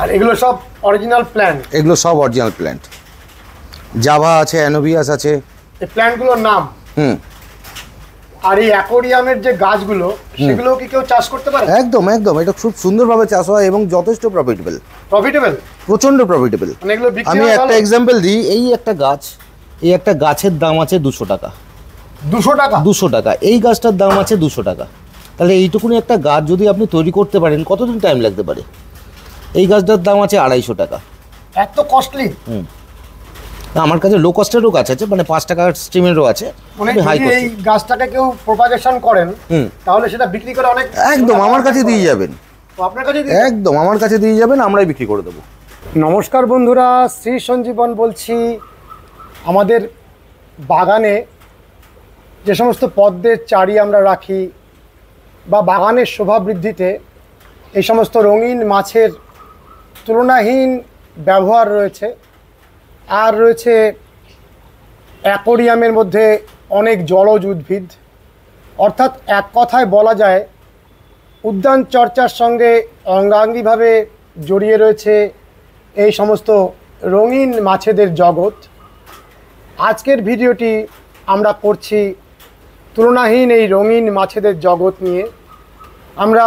আর এগুলো সব original plant? এগুলো সব অরিজিনাল প্ল্যান্ট, জাভা আছে, অ্যানোবিয়াস আছে। এই প্ল্যান্টগুলোর নাম? আর এই অ্যাকোরিয়ামের যে গাছগুলো সেগুলো কি কেউ চাষ করতে পারে? একদম একদম, এটা খুব সুন্দরভাবে চাষ হয় এবং যথেষ্ট প্রফিটেবল। প্রফিটেবল? প্রচন্ড প্রফিটেবল। মানে এগুলো বিক্রি আমি হয়? একটা এক্সাম্পল দিই, এই একটা গাছ, এই একটা গাছের দাম আছে 200 টাকা। 200 টাকা? 200 টাকা। এই গাছটার দাম আছে 200 টাকা। তাহলে এইটুকুনি একটা গাছ যদি আপনি তৈরি করতে পারেন কতদিন টাইম লাগতে পারে? এই গাছটার দাম আছে 250 টাকা। এত কস্টলি? আমার কাছে লো কস্টেরও গাছ আছে, মানে 5 টাকার স্ট্রিমেরও আছে। মানে এই গাছটাকে কেউ প্রপাগেশন করেন তাহলে সেটা বিক্রি করে অনেক? একদম আমার কাছে দিয়ে যাবেন। আপনার কাছে? একদম আমার কাছে দিয়ে যাবেন, আমরাই বিক্রি করে দেবো। নমস্কার বন্ধুরা, শ্রী সঞ্জীবন বলছি। আমাদের বাগানে যে সমস্ত পদ্মের চারি আমরা রাখি বা বাগানের শোভা বৃদ্ধিতে এই সমস্ত রঙিন মাছের তুলনাহীন ব্যবহার রয়েছে। আর রয়েছে অ্যাকোরিয়ামের মধ্যে অনেক জলজ উদ্ভিদ, অর্থাৎ এক কথায় বলা যায় উদ্যান চর্চার সঙ্গে অঙ্গাঙ্গিভাবে জড়িয়ে রয়েছে এই সমস্ত রঙিন মাছেদের জগৎ। আজকের ভিডিওটি আমরা করছি তুলনাহীন এই রঙিন মাছেদের জগৎ নিয়ে। আমরা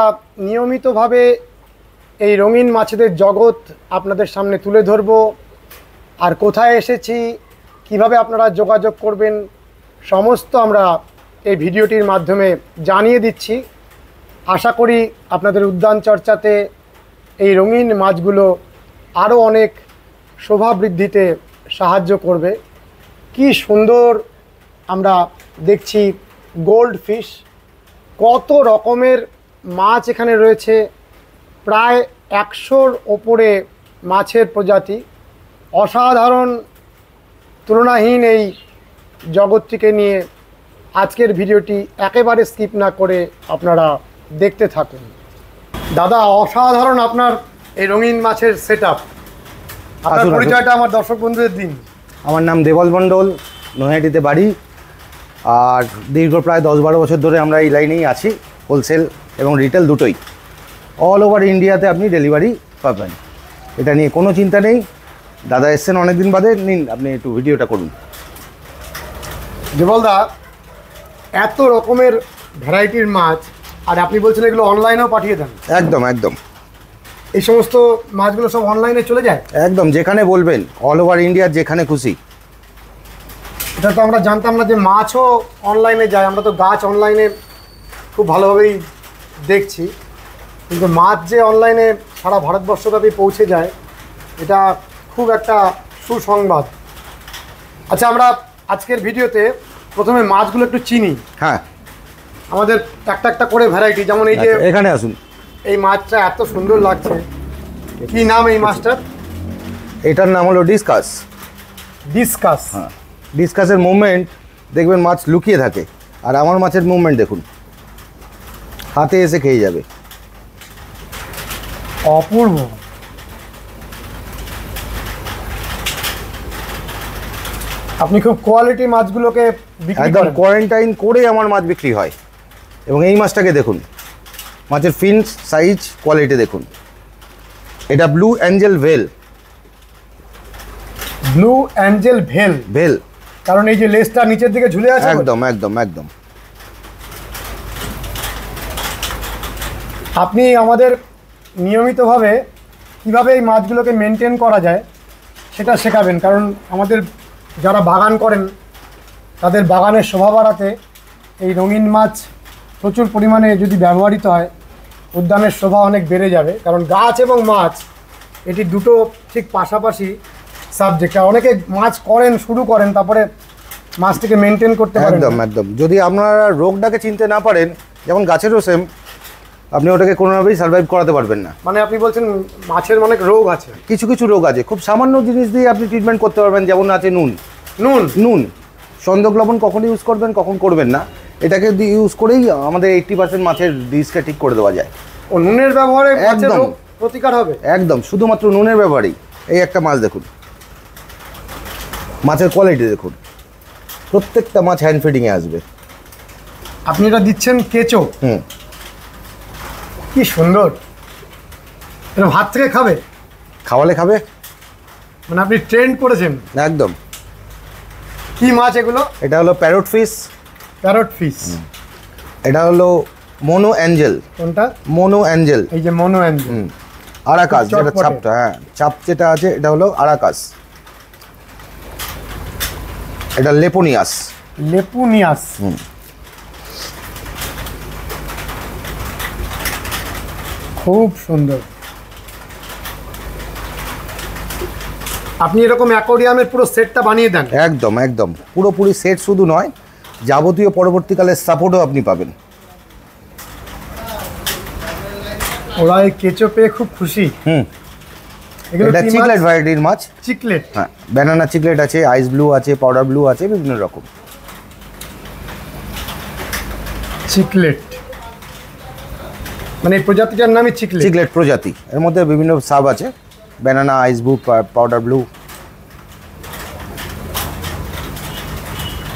নিয়মিতভাবে এই রঙিন মাছেদের জগৎ আপনাদের সামনে তুলে ধরব। আর কোথায় এসেছি, কিভাবে আপনারা যোগাযোগ করবেন, সমস্ত আমরা এই ভিডিওটির মাধ্যমে জানিয়ে দিচ্ছি। আশা করি আপনাদের উদ্যান চর্চাতে এই রঙিন মাছগুলো আরও অনেক শোভা বৃদ্ধিতে সাহায্য করবে। কি সুন্দর আমরা দেখছি গোল্ড ফিশ, কত রকমের মাছ এখানে রয়েছে, প্রায় 100-র ওপরে মাছের প্রজাতি। অসাধারণ তুলনাহীন এই জগৎটিকে নিয়ে আজকের ভিডিওটি একেবারে স্কিপ না করে আপনারা দেখতে থাকুন। দাদা, অসাধারণ আপনার এই রঙিন মাছের সেটআপ। আপনার পরিচয়টা আমার দর্শক বন্ধুদের দিন। আমার নাম দেবল মণ্ডল, নৈহাটিতে বাড়ি। আর দীর্ঘ প্রায় 10-12 বছর ধরে আমরা এই লাইনেই আছি, হোলসেল এবং রিটেল দুটোই। অল ওভার ইন্ডিয়াতে আপনি ডেলিভারি পাবেন, এটা নিয়ে কোনো চিন্তা নেই। দাদা এসছেন অনেকদিন বাদে, নিন আপনি একটু ভিডিওটা করুন। দেবলদা, এত রকমের ভ্যারাইটির মাছ, আর আপনি বলছেন এগুলো অনলাইনেও পাঠিয়ে দেন? একদম একদম, এই সমস্ত মাছগুলো সব অনলাইনে চলে যায়? একদম, যেখানে বলবেন, অল ওভার ইন্ডিয়ার যেখানে খুশি। এটা তো আমরা জানতাম না যে মাছও অনলাইনে যায়। আমরা তো গাছ অনলাইনে খুব ভালোভাবেই দেখছি, কিন্তু মাছ যে অনলাইনে সারা ভারতবর্ষব্যাপী পৌঁছে যায়, এটা খুব একটা সুসংবাদ। আচ্ছা, আমরা আজকের ভিডিওতে প্রথমে মাছগুলো একটু চিনি। হ্যাঁ, আমাদের একটা একটা করে ভ্যারাইটি, যেমন এই যে এখানে আসুন, এই মাছটা এত সুন্দর লাগছে। কি নাম এই মাছটার? এটার নাম হলো ডিসকাস। ডিসকাস? হ্যাঁ, ডিসকাসের মুভমেন্ট দেখবেন মাছ লুকিয়ে থাকে, আর আমার মাছের মুভমেন্ট দেখুন, হাতে এসে খেয়ে যাবে। অপূর্ব। আপনি খুব কোয়ালিটি মাছগুলোকে বিক্রি একদম করেন? কোয়ারেন্টাইন করে আমার মাছ বিক্রি হয়। এবং এই মাছটাকে দেখুন, মাছের ফিন্স সাইজ কোয়ালিটি দেখুন। এটা ব্লু অ্যাঞ্জেল ভেল। ব্লু অ্যাঞ্জেল ভেল? ভেল, কারণ এই যে লেজটা নিচের দিকে ঝুলে আছে। একদম একদম একদম। আপনি আমাদের নিয়মিতভাবে কিভাবে এই মাছগুলোকে মেনটেন করা যায় সেটা শেখাবেন, কারণ আমাদের যারা বাগান করেন তাদের বাগানের শোভা বাড়াতে এই রঙিন মাছ প্রচুর পরিমাণে যদি ব্যবহৃত হয়, উদ্যানের শোভা অনেক বেড়ে যাবে। কারণ গাছ এবং মাছ এটি দুটো ঠিক পাশাপাশি সাবজেক্ট। অনেকে মাছ করেন, শুরু করেন, তারপরে মাছটিকে মেনটেন করতে পারেন। একদম একদম, যদি আপনারা রোগটাকে চিনতে না পারেন, যেমন গাছেরও সেম, আপনি ওটাকে কোনোভাবেই সার্ভাইভ করাতে পারবেন না। মানে আপনি বলছেন মাছের অনেক রোগ আছে? কিছু কিছু রোগ আছে, খুব সামান্য জিনিস দিয়ে আপনি ট্রিটমেন্ট করতে পারবেন। যেমন আছে নুন। নুন? নুন, সন্দক লবণ কখন ইউজ করবেন কখন করবেন না, এটাকে ইউজ করেই আমাদের 80% মাছের ডিসকে ঠিক করে দেওয়া যায়। ও, নুনের ব্যবহারে মাছের একদম রোগ প্রতিকার হবে? একদম, শুধুমাত্র নুনের ব্যবহারেই। এই একটা মাছ দেখুন, মাছের কোয়ালিটি দেখুন, প্রত্যেকটা মাছ হ্যান্ড ফিডিংয়ে আসবে। আপনি এটা দিচ্ছেন কেঁচো? হুম, কি সুন্দর। এরকম হাত থেকে খাবে? খাওয়ালে খাবে। মানে আপনি ট্রেন্ড করেছেন। একদম। কি মাছ এগুলো? এটা হলো প্যারট ফিশ। Parrot fish. এটা হলো মোনো অ্যাঞ্জেল। কোনটা? Mono Angel. এই যে মোনো অ্যাঞ্জেল। আরাকাস, যেটা চাপটা, হ্যাঁ চাপ যেটা আছে এটা হলো আরাকাস। এটা লেপোনিয়াস। লেপুনিয়াস। খুব সুন্দর। আপনি এরকম অ্যাকোরিয়ামের পুরো সেটটা বানিয়ে দেন? একদম একদম, পুরোপুরি সেট শুধু নয়, যাবতীয় পরবর্তীকালে সাপোর্টও আপনি পাবেন। ওরা এই কেঁচো পেয়ে খুব খুশি। এটা চিকলেট ভ্যারাইটির মাছ। চিকলেট? হ্যাঁ, ব্যানানা চিকলেট আছে, আইস ব্লু আছে, পাউডার ব্লু আছে, বিভিন্ন রকম। চিকলেট মানে এই প্রজাতিটার নামই চিকলেট? চিকলেট প্রজাতি, এর মধ্যে বিভিন্ন সাব আছে, ব্যানানা, আইস ব্লু, পাউডার ব্লু।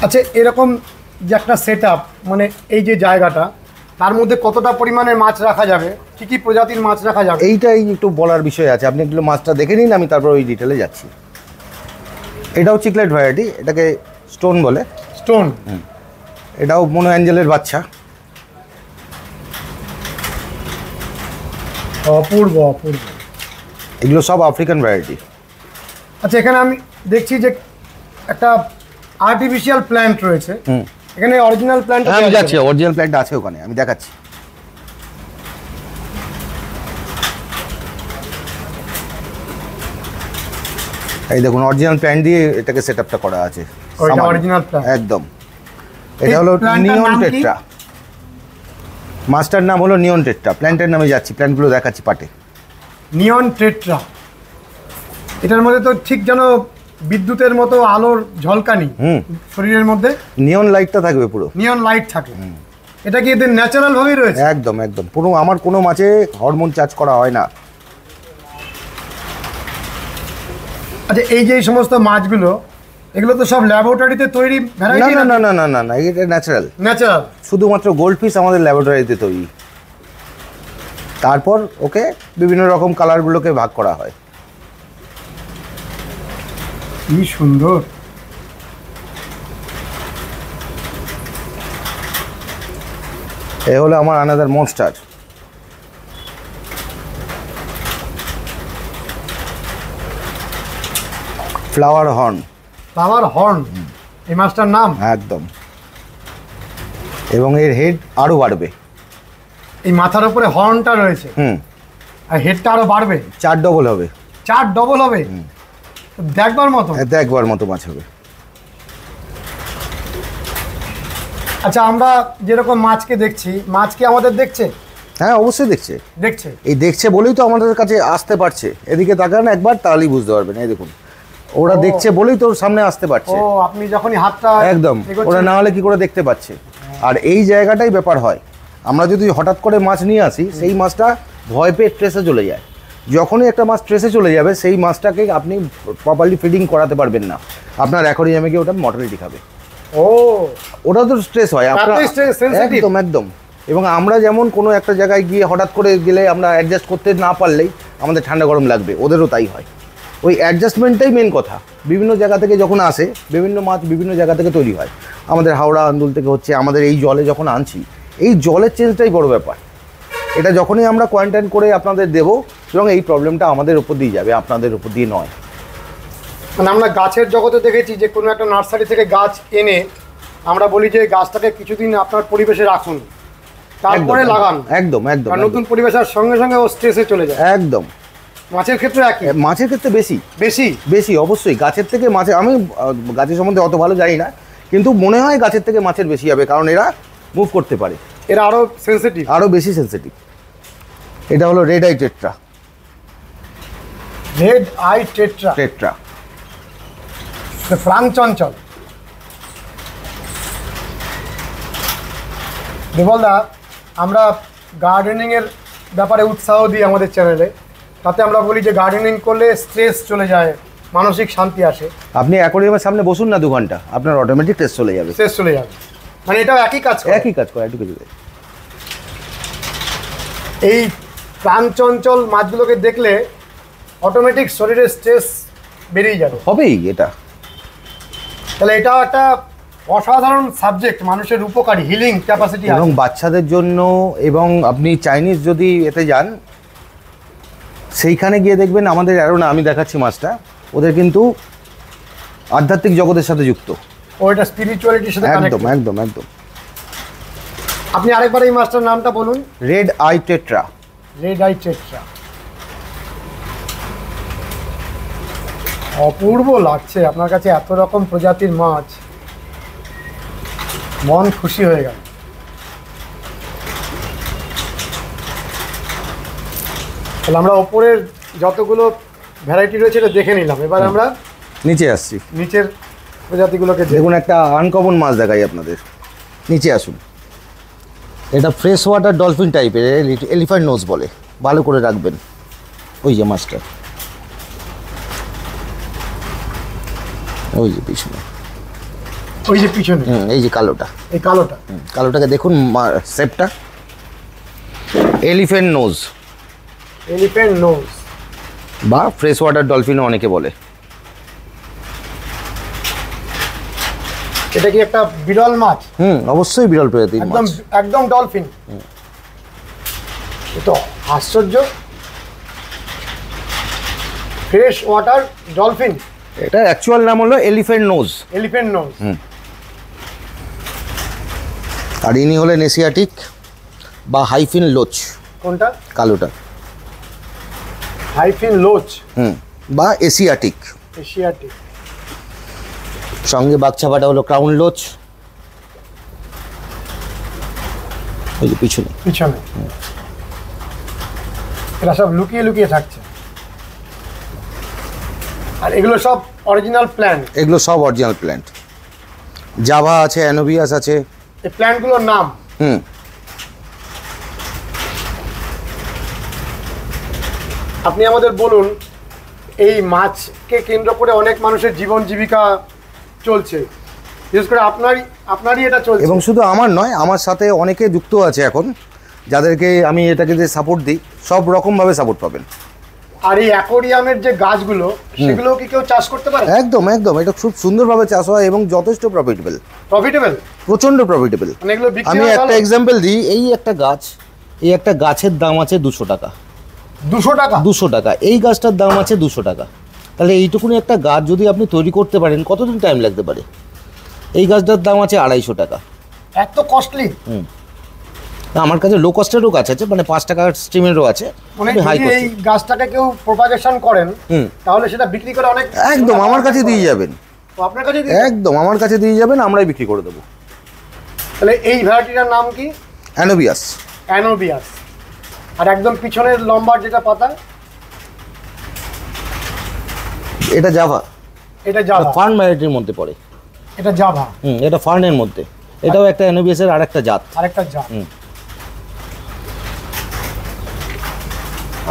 আচ্ছা, এরকম যে একটা সেট আপ, মানে এই যে জায়গাটা, তার মধ্যে কতটা পরিমাণে মাছ রাখা যাবে, কি কি প্রজাতির মাছ রাখা যাবে? এইটাই একটু বলার বিষয় আছে, আপনি একটু মাছটা দেখে নিন, আমি তারপর ওই ডিটেলে যাচ্ছি। এটাও চিকলেট ভ্যারাইটি, এটাকে স্টোন বলে। স্টোন? এটাও মোনো অ্যাঞ্জেলের বাচ্চা। অপূর্ব অপূর্ব। এগুলো সব আফ্রিকান ভ্যারাইটি। আচ্ছা, এখানে আমি দেখছি যে একটা আর্টিফিশিয়াল প্ল্যান্ট রয়েছে। এখানে অরিজিনাল প্ল্যান্ট? আমি যাচ্ছি, অরিজিনাল প্ল্যান্ট আছে ওখানে, আমি দেখাচ্ছি। এই দেখুন, অরিজিনাল প্ল্যান্ট দিয়ে এটাকে সেটআপটা করা আছে। ওইটা অরিজিনাল প্ল্যান্ট? একদম। এটা হলো নিয়ন টেট্রা। মাছটার নাম হলো নিয়ন টেট্রা। প্ল্যান্টের নামে যাচ্ছি, প্ল্যান্টগুলো দেখাচ্ছি পাটে। নিয়ন টেট্রা। এটার মধ্যে তো ঠিক যেন বিদ্যুতের মতো আলোর ঝলকানি শরীরের মধ্যে। নিয়ন লাইটটা থাকবে পুরো। নিয়ন লাইট থাকে। এটা কি এদের ন্যাচারাল ভাবেই রয়েছে? একদম একদম, পুরো আমার কোনো মাছে হরমোন চার্জ করা হয় না। আচ্ছা, এই যে সমস্ত মাছগুলো, এগুলো তো সব ল্যাবরেটরিতে তৈরি ভ্যারাইটি? না না না না না না, এটা ন্যাচারাল। ন্যাচারাল? শুধুমাত্র গোল্ড ফিশ আমাদের ল্যাবরেটরিতে তৈরি, তারপর ওকে বিভিন্ন রকম কালারগুলোকে ভাগ করা হয়। কি সুন্দর। এ হলো আমার another monster. Flower horn. Flower horn এই মাছটার নাম? একদম। এবং এর হেড আরো বাড়বে। এই মাথার উপরে হর্নটা রয়েছে, আর হেডটা আরো বাড়বে? 4 ডবল হবে। 4 ডবল হবে? দেখবার মতো। দেখবার মতো মাছ হবে। আচ্ছা, আমরা যেরকম মাছকে দেখছি, মাছ কি আমাদের দেখছে? হ্যাঁ, অবশ্যই দেখছে। দেখছে? এই দেখছে বলেই তো আমাদের কাছে আসতে পারছে। এদিকে তাকান একবার, তাহলেই বুঝতে পারবেন। এই দেখুন, ওরা দেখছে বলেই তোর সামনে আসতে পারছে। ও, আপনি যখনই হাতটা একদম, ওরা না হলে কি করে দেখতে পাচ্ছে? আর এই জায়গাটাই ব্যাপার হয়, আমরা যদি হঠাৎ করে মাছ নিয়ে আসি, সেই মাছটা ভয় পেয়ে ট্রেসে চলে যায়। যখনই একটা মাছ ট্রেসে চলে যাবে, সেই মাছটাকে আপনি প্রপারলি ফিডিং করাতে পারবেন না। আপনার অ্যাকোরিয়ামে গিয়ে ওটা মর্টালিটি খাবে। ও, ওটা তো স্ট্রেস হয় আপনার। একদম একদম। এবং আমরা যেমন কোনো একটা জায়গায় গিয়ে হঠাৎ করে গেলে আমরা অ্যাডজাস্ট করতে না পারলেই আমাদের ঠান্ডা গরম লাগবে, ওদেরও তাই হয়। ওই অ্যাডজাস্টমেন্টটাই মেন কথা। বিভিন্ন জায়গা থেকে যখন আসে, বিভিন্ন মাছ বিভিন্ন জায়গা থেকে তৈরি হয়। আমাদের হাওড়া আন্দুল থেকে হচ্ছে, আমাদের এই জলে যখন আনছি, এই জলের চেঞ্জটাই বড় ব্যাপার। এটা যখনই আমরা কোয়ারেন্টাইন করে আপনাদের দেবো, এবং এই প্রবলেমটা আমাদের উপর দিয়ে যাবে, আপনাদের উপর দিয়ে নয়। মানে আমরা গাছের জগতে দেখেছি যে কোনো একটা নার্সারি থেকে গাছ এনে আমরা বলি যে গাছটাকে কিছুদিন আপনার পরিবেশে রাখুন, তারপরে লাগান। একদম একদম। নতুন পরিবেশের সঙ্গে সঙ্গে ও স্ট্রেসে চলে যায়। একদম। মাছের ক্ষেত্রে একই? মাছের ক্ষেত্রে বেশি বেশি বেশি অবশ্যই। গাছের থেকে মাছের, আমি গাছের সম্বন্ধে অত ভালো জানি না, কিন্তু মনে হয় গাছের থেকে মাছের বেশি হবে, কারণ এরা মুভ করতে পারে। এরা আরো সেনসিটিভ, আরো বেশি সেনসিটিভ। এটা হলো red eye tetra. Red eye tetra? Tetra ফ্রাং চঞ্চল। দেবলদা, আমরা গার্ডেনিংয়ের ব্যাপারে উৎসাহ দিই আমাদের চ্যানেলে। তাতে আমরা বলি যে গার্ডেনিং করলে স্ট্রেস চলে যায়, মানসিক শান্তি আসে। আপনি অ্যাকোরিয়ামের সামনে বসুন না 2 ঘন্টা, আপনার অটোমেটিক স্ট্রেস চলে যাবে। স্ট্রেস চলে যাবে, মানে এটাও একই কাজ করে? একই কাজ করে, একটু কিছু। এই প্রাণ চঞ্চল মাছগুলোকে দেখলে অটোমেটিক শরীরের স্ট্রেস বেরিয়ে যাবে। হবেই এটা। তাহলে এটা একটা অসাধারণ সাবজেক্ট, মানুষের উপকারী, হিলিং ক্যাপাসিটি আছে। এবং বাচ্চাদের জন্য, এবং আপনি চাইনিজ যদি এতে যান সেইখানে গিয়ে দেখবেন আমাদের অ্যারোনা, আমি দেখাচ্ছি মাছটা, ওদের কিন্তু আধ্যাত্মিক জগতের সাথে যুক্ত। ওইটা স্পিরিচুয়ালিটির সাথে একদম কানেক্টেড। একদম একদম। আপনি আরেকবার এই মাছটার নামটা বলুন। Red eye tetra. Red eye tetra. অপূর্ব লাগছে আপনার কাছে এত রকম প্রজাতির মাছ, মন খুশি হয়ে গেল। তাহলে আমরা ওপরের যতগুলো ভ্যারাইটি রয়েছে এটা দেখে নিলাম, এবার আমরা নিচে আসছি। নিচের প্রজাতিগুলোকে দেখুন একটা আনকমন মাছ দেখাই আপনাদের, নিচে আসুন। এটা ফ্রেশ ওয়াটার ডলফিন টাইপের, এলিফ্যান্ট নোজ বলে, ভালো করে রাখবেন। ওই যে মাছটা, ওই যে পিছনে, ওই যে পিছনে, এই যে কালোটা, এই কালোটা, কালোটাকে দেখুন শেপটা, এলিফ্যান্ট নোজ এলিফ্যান্ট নোজ বা ফ্রেশ ওয়াটার ডলফিনও অনেকে বলে। এটা কি একটা বিরল মাছ? অবশ্যই বিরল প্রজাতির একদম মাছ। একদম ডলফিন। তো আশ্চর্য, ফ্রেশ ওয়াটার ডলফিন। এটা অ্যাকচুয়াল নাম হলো এলিফ্যান্ট নোজ। Elephant nose. আর ইনি হলেন এশিয়াটিক বা হাইফিন লোচ। কোনটা? কালোটা। হাইফিন লোচ বা এশিয়াটিক। এশিয়াটিক। সঙ্গে বাচ্চাপাটা হলো ক্রাউন লোচ, ওই যে পিছনে পিছনে। এরা সব লুকিয়ে লুকিয়ে থাকছে। আর এগুলো সব অরিজিনাল প্ল্যান্ট? এগুলো সব অরিজিনাল প্ল্যান্ট। জাভা আছে, অ্যানোবিয়াস আছে। এই প্ল্যান্টগুলোর নাম? আপনি আমাদের বলুন, এই মাছকে কেন্দ্র করে অনেক মানুষের জীবন জীবিকা চলছে, বিশেষ করে আপনারই এটা চলছে। এবং শুধু আমার নয়, আমার সাথে অনেকে যুক্ত আছে এখন, যাদেরকে আমি এটাকে যে সাপোর্ট দিই, সব রকমভাবে সাপোর্ট পাবেন। আর এই অ্যাকোরিয়ামের যে গাছগুলো, সেগুলো কি কেউ চাষ করতে পারে? একদম একদম, এটা খুব সুন্দরভাবে চাষ হয় এবং যথেষ্ট প্রফিটেবল। প্রফিটেবল? প্রচণ্ড প্রফিটেবল। মানে এগুলো বিক্রি আমি হয় একটা ভালো? এক্সাম্পল দিই, এই একটা গাছের দাম আছে 200 টাকা। 200 টাকা? 200 টাকা। এই গাছটার দাম আছে 200 টাকা। তাহলে এইটুকুনি একটা গাছ যদি আপনি তৈরি করতে পারেন, কতদিন টাইম লাগতে পারে? এই গাছটার দাম আছে 250 টাকা। এত কস্টলি? আমার কাছে লো কস্টেরও গাছ আছে, মানে 5 টাকার স্ট্রিমেরও আছে, মানে হাই যদি এই কস্ট। গাছটাকে কেউ প্রপাগেশন করেন, তাহলে সেটা বিক্রি করে অনেক। একদম আমার কাছে দিয়ে যাবেন। তো আপনার কাছে একদম আমার কাছে দিয়ে যাবেন, আমরাই বিক্রি করে দেবো। তাহলে এই ভ্যারাইটিটার নাম কি? অ্যানোবিয়াস। অ্যানোবিয়াস। আর একদম পিছনের লম্বা যেটা পাতা, এটা জাভা। এটা জাভা? ফার্ন ভ্যারাইটির মধ্যে পড়ে। এটা জাভা? এটা ফার্নের মধ্যে। এটাও একটা অ্যানোবিয়াসের আরেকটা জাত। আরেকটা জাত।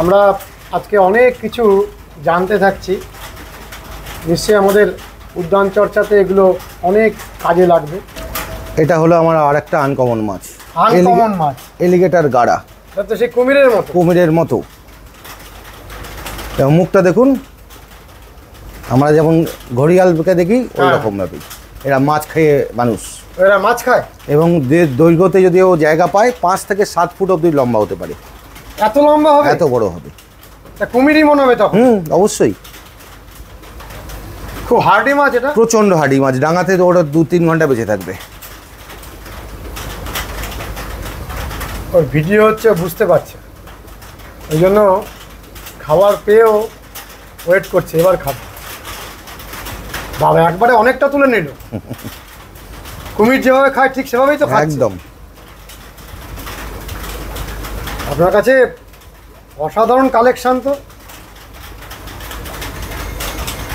আমরা আজকে অনেক কিছু জানতে থাকছি, নিশ্চয়ই আমাদের উদ্যান চর্চাতে এগুলো অনেক কাজে লাগবে। এটা হলো আমার আরেকটা আনকমন মাছ। আনকমন মাছ? এলিগেটর গাড়া। এটা তো সেই কুমিরের মতো। কুমিরের মতো। এবং মুখটা দেখুন, আমরা যেমন ঘড়িয়ালকে দেখি ওই রকম ভাবেই। এরা মাছ খেয়ে মানুষ। এরা মাছ খায়? এবং দৈর্ঘ্যতে যদি ও জায়গা পায় 5 থেকে 7 ফুট অবধি লম্বা হতে পারে। এত লম্বা হবে? এত বড় হবে। তা কুমিরই মনে হবে তখন? অবশ্যই। খুব হার্ডি মাছ এটা? প্রচণ্ড হার্ডি মাছ। ডাঙাতে তো ওরা 2-3 ঘন্টা বেঁচে থাকবে। ওর ভিডিও হচ্ছে, বুঝতে পারছে, ওই জন্য খাবার পেয়েও ওয়েট করছে, এবার খাবে। বাবা একবারে অনেকটা তুলে নিল। কুমির যেভাবে খায় ঠিক সেভাবেই তো খাচ্ছে। একদম। আপনার কাছে অসাধারণ কালেকশন তো।